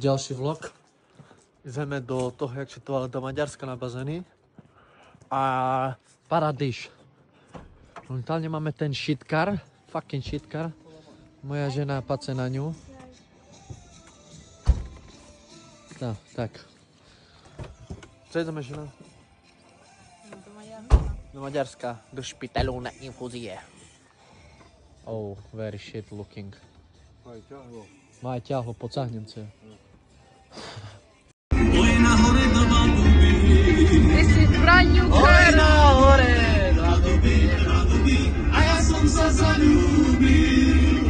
ďalší vlog. Ideme do toho, jak sa to volá, do Maďarska na bazény. A paradíš. Momentálne máme ten shitkar, fucking shitkar. Moja žena pace na ňu. No, tak. Co ideme, žena? Do Maďarska. Do špitalu na infúzie. Oh, very shit looking. Má aj ťahlo, pocahnem sa. This is brand new car. Oj nahore, a ja som sa zalúbil.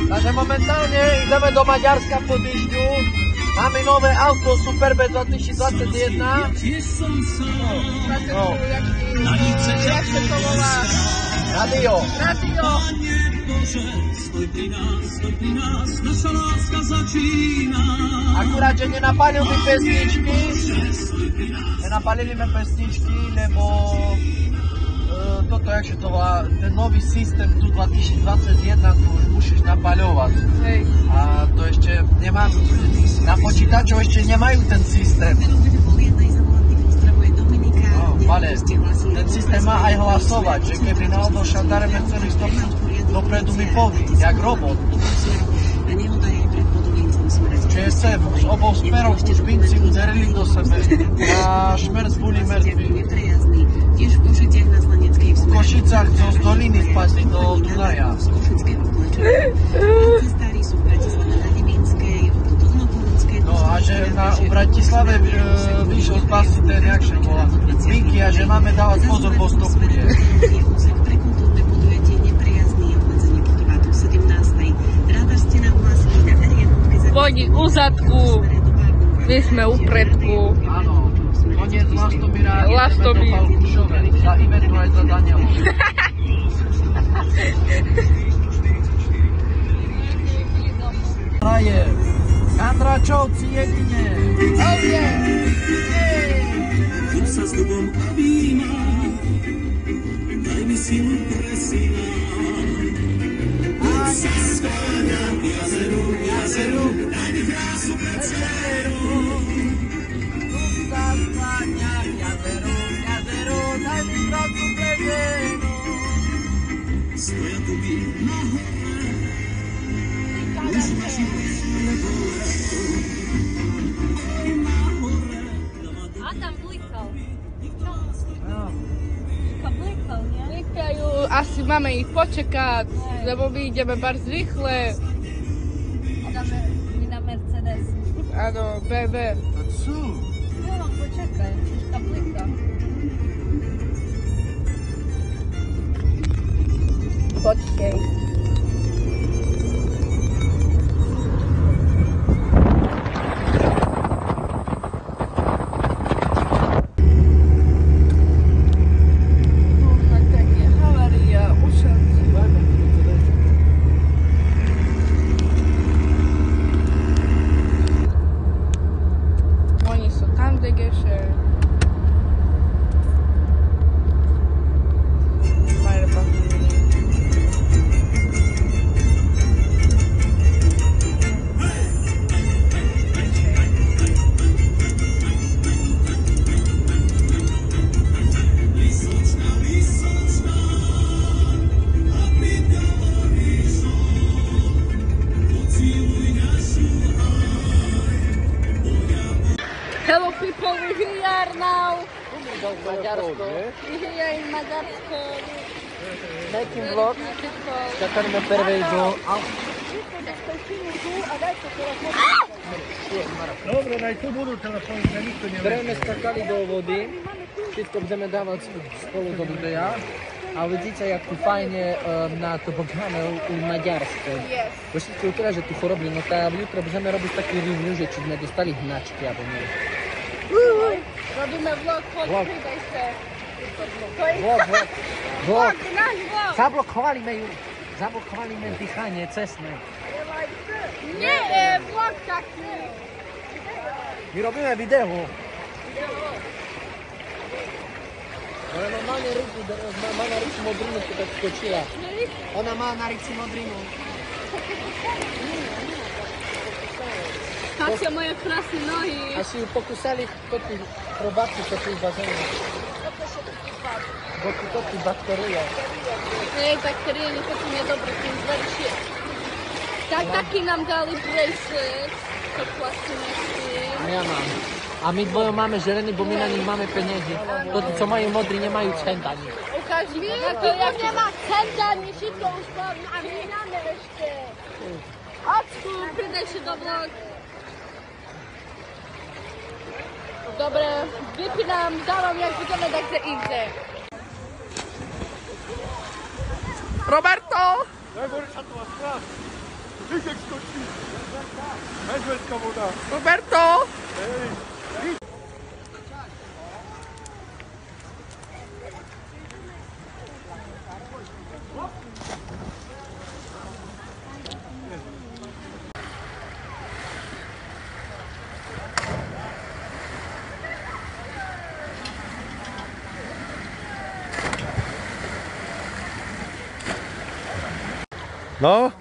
Takže momentálne ideme do Maďarska po týždňu. Máme nové auto Superb 2021. No. Jak sa to volá? Radio. Akurát, že nenapálili pesničky, lebo toto, jak sa to volá, ten nový systém tu 2021, tu už musíš napaľovať. Hej. A to ešte nemá, na počítaču ešte nemajú ten systém. Ale ten systém má aj hlasovať, že keby náhodou šandareme celý stop dopredu mi povie, jak robot. ČSF z obou smerov už binci uderili do sebe a šmerc boli mŕtvi. V Košicách z doliny vpadli do Dunaja. No a že u Bratislave vyšiel z basy ten, jak sa volá, Vinky, a že máme dávať pozor, bo stopuje. Vodi u zadku, my sme u predku. Áno, koniec Lastomíra, Lastomír. ideme do Palkušove, za Ivetu aj za Danielu. Praje, Kandračovci jedine. Oh yeah! Keď sa s tebou objíma, daj mi silu pre syna. Poď sa skláňam k jazeru, daj mi krásu pre dceru. Poď sa skláňam k jazeru, daj mi krásu pre dceru. Stoja tu by na hore, už vaši nebole. A tam blikal. Blikal, nie? Blikajú, asi máme ich počekať, lebo my ideme bardzo rýchle. Dáme mi na Mercedes. Áno, BB. To sú. Jo, počekaj, ta blika. Počkej. Oni sú tam, kde geše. Hello people, we're here now. Maďarsko. We're here in Maďarsko. Making vlog. Čakáme prvej do Dobre, naj tu budú telefóny, že nikto nevie. Zrejme skakali do vody. Všetko budeme dávať spolu do videa. A vidíte, jak tu fajne na tobogáne u Maďarsko. Yes. Všetko ukráže, že tu chorobili, no tá jutro budeme robiť taký review, že či sme dostali hnačky, alebo nie. Robíme vlog, poď, Vlog. pridaj sa. Vlog. Náš vlog. Zablokovali me dýchanie cestné. Nie, vlog taký. My robíme video. Ale normálne má na ruku modrinu, keď tak skočila. Ona má na ruku modrinu. Patrzcie moje krasne nogi. A si ju pokusali koti robaci po tej bazenie. Bo tu koti bakterie. Nie, bakterie nie są niedobre, to jest very shit. Tak, taki nam dali bracelet. To płatyneczki. A ja mam. A my dwoje mamy żeleny, bo my na nich mamy pieniędzy. To co mają modri nie mają centa. Ukaż mi, to jak nie ma centa, nie się to usprawni, a my mamy jeszcze. Chodź tu, przydaj się do vlog. Dobre, wypinam, dałam jak wygląda tak za idzie. Roberto! Roberto! No,